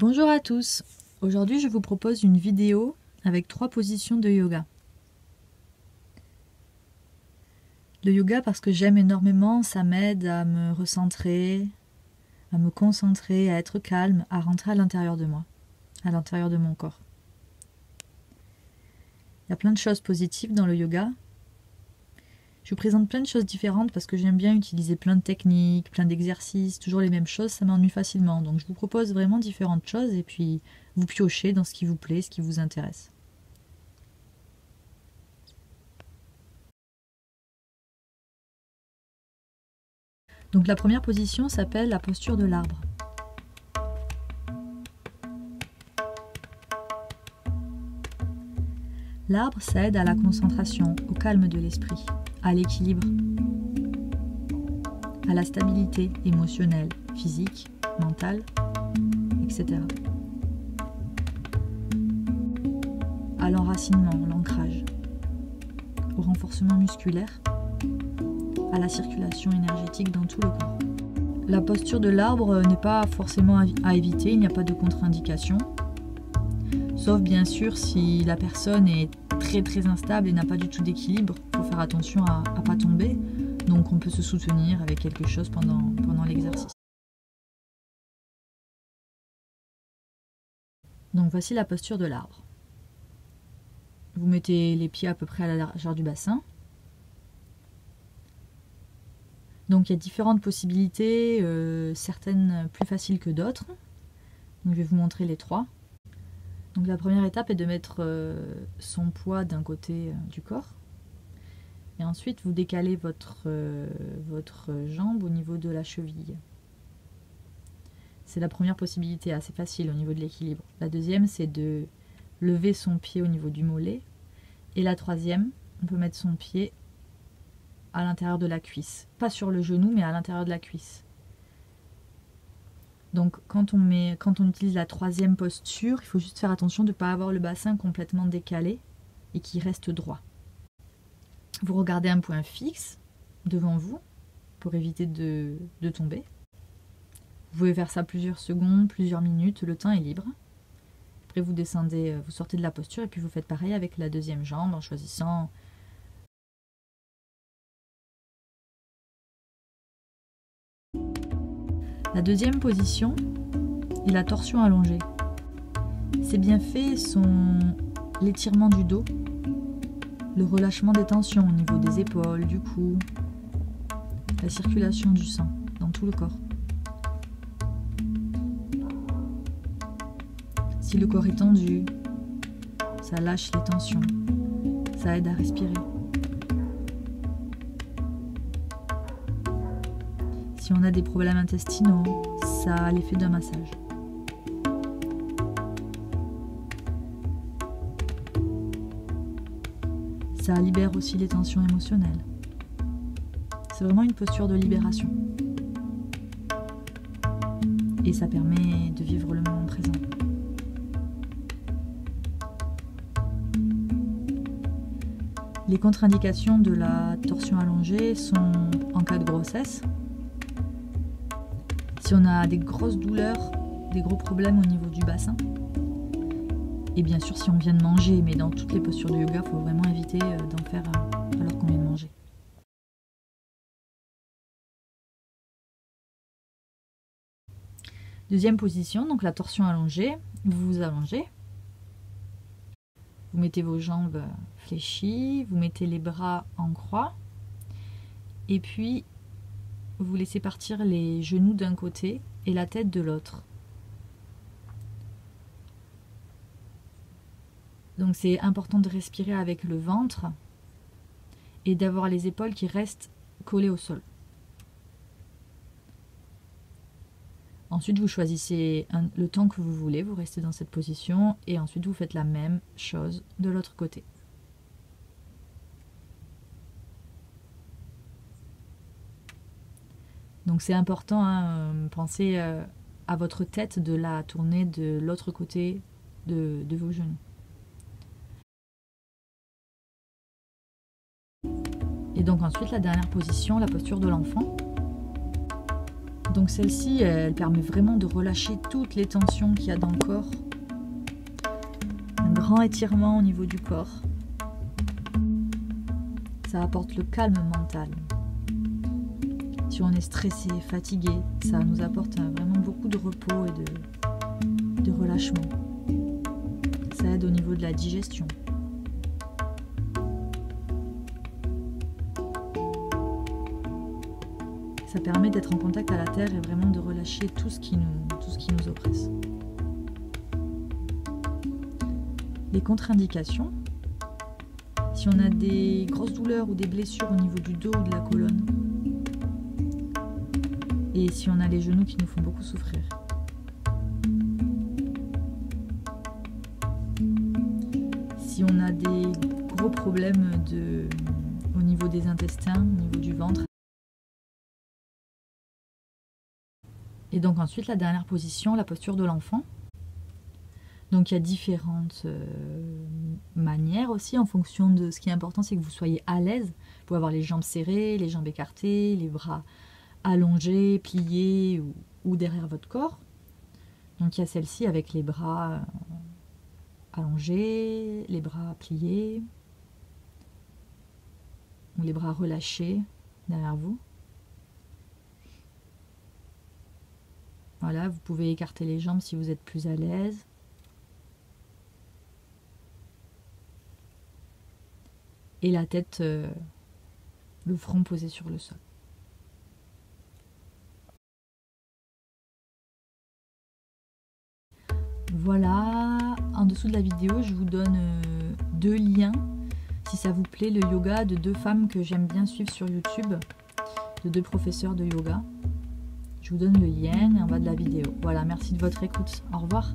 Bonjour à tous, aujourd'hui je vous propose une vidéo avec 3 positions de yoga. Le yoga parce que j'aime énormément, ça m'aide à me recentrer, à me concentrer, à être calme, à rentrer à l'intérieur de moi, à l'intérieur de mon corps. Il y a plein de choses positives dans le yoga. Je vous présente plein de choses différentes parce que j'aime bien utiliser plein de techniques, plein d'exercices, toujours les mêmes choses, ça m'ennuie facilement. Donc je vous propose vraiment différentes choses et puis vous piochez dans ce qui vous plaît, ce qui vous intéresse. Donc la première position s'appelle la posture de l'arbre. L'arbre, ça aide à la concentration, au calme de l'esprit, à l'équilibre, à la stabilité émotionnelle, physique, mentale, etc. À l'enracinement, l'ancrage, au renforcement musculaire, à la circulation énergétique dans tout le corps. La posture de l'arbre n'est pas forcément à éviter, il n'y a pas de contre-indication. Sauf bien sûr si la personne est très instable et n'a pas du tout d'équilibre, il faut faire attention à ne pas tomber. Donc on peut se soutenir avec quelque chose pendant l'exercice. Donc voici la posture de l'arbre. Vous mettez les pieds à peu près à la largeur du bassin. Donc il y a différentes possibilités, certaines plus faciles que d'autres. Donc, je vais vous montrer les 3. Donc la première étape est de mettre son poids d'un côté du corps. Et ensuite vous décalez votre jambe au niveau de la cheville. C'est la première possibilité, assez facile au niveau de l'équilibre. La deuxième, c'est de lever son pied au niveau du mollet. Et la troisième, on peut mettre son pied à l'intérieur de la cuisse. Pas sur le genou, mais à l'intérieur de la cuisse. Donc quand on utilise la troisième posture, il faut juste faire attention de ne pas avoir le bassin complètement décalé et qu'il reste droit. Vous regardez un point fixe devant vous pour éviter de tomber. Vous pouvez faire ça plusieurs secondes, plusieurs minutes, le temps est libre. Après vous descendez, vous sortez de la posture et puis vous faites pareil avec la deuxième jambe en choisissant la deuxième position est la torsion allongée. Ces bienfaits sont l'étirement du dos, le relâchement des tensions au niveau des épaules, du cou, la circulation du sang dans tout le corps. Si le corps est tendu, ça lâche les tensions, ça aide à respirer. Si on a des problèmes intestinaux, ça a l'effet d'un massage. Ça libère aussi les tensions émotionnelles. C'est vraiment une posture de libération. Et ça permet de vivre le moment présent. Les contre-indications de la torsion allongée sont en cas de grossesse. Si on a des grosses douleurs, des gros problèmes au niveau du bassin. Et bien sûr si on vient de manger, mais dans toutes les postures de yoga, il faut vraiment éviter d'en faire alors qu'on vient de manger. Deuxième position, donc la torsion allongée, vous vous allongez. Vous mettez vos jambes fléchies, vous mettez les bras en croix. Et puis vous laissez partir les genoux d'un côté et la tête de l'autre. Donc c'est important de respirer avec le ventre et d'avoir les épaules qui restent collées au sol. Ensuite vous choisissez le temps que vous voulez, vous restez dans cette position et ensuite vous faites la même chose de l'autre côté. Donc c'est important, pensez à votre tête de la tourner de l'autre côté de vos genoux. Et donc ensuite la dernière position, la posture de l'enfant. Donc celle-ci, elle permet vraiment de relâcher toutes les tensions qu'il y a dans le corps. Un grand étirement au niveau du corps. Ça apporte le calme mental. Si on est stressé, fatigué, ça nous apporte vraiment beaucoup de repos et de relâchement. Ça aide au niveau de la digestion. Ça permet d'être en contact à la terre et vraiment de relâcher tout ce qui nous oppresse. Les contre-indications. Si on a des grosses douleurs ou des blessures au niveau du dos ou de la colonne. Et si on a les genoux qui nous font beaucoup souffrir. Si on a des gros problèmes au niveau des intestins, au niveau du ventre. Et donc ensuite, la dernière position, la posture de l'enfant. Donc il y a différentes manières aussi, en fonction de ce qui est important, c'est que vous soyez à l'aise. Vous pouvez avoir les jambes serrées, les jambes écartées, les bras allongés, pliés ou derrière votre corps. Donc il y a celle-ci avec les bras allongés, les bras pliés, ou les bras relâchés derrière vous. Voilà, vous pouvez écarter les jambes si vous êtes plus à l'aise. Et la tête, le front posé sur le sol. Voilà, en dessous de la vidéo, je vous donne 2 liens, si ça vous plaît, le yoga de 2 femmes que j'aime bien suivre sur YouTube, de 2 professeurs de yoga. Je vous donne le lien en bas de la vidéo. Voilà, merci de votre écoute. Au revoir.